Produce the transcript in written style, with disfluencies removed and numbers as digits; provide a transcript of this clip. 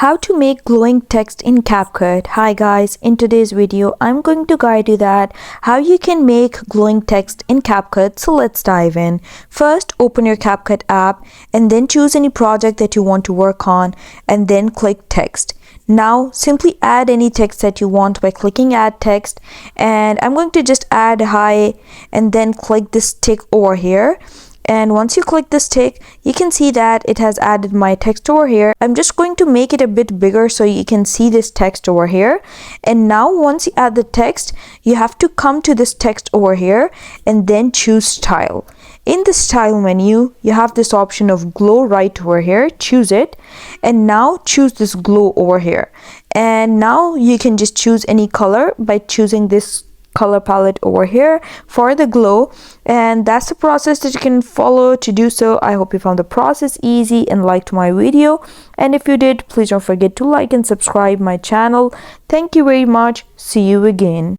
How to make glowing text in Capcut. Hi guys, in today's video I'm going to guide you that how you can make glowing text in Capcut. So let's dive in. First, open your Capcut app and then choose any project that you want to work on and then click text. Now simply add any text that you want by clicking add text, and I'm going to just add hi and then click this tick over here. And once you click this tick, you can see that it has added my text over here. I'm just going to make it a bit bigger so you can see this text over here. And now once you add the text, you have to come to this text over here and then choose style. In the style menu, you have this option of glow right over here. Choose it and now choose this glow over here. And now you can just choose any color by choosing this color palette over here for the glow, and that's the process that you can follow to do so. I hope you found the process easy and liked my video, and if you did, please don't forget to like and subscribe my channel. Thank you very much. See you again.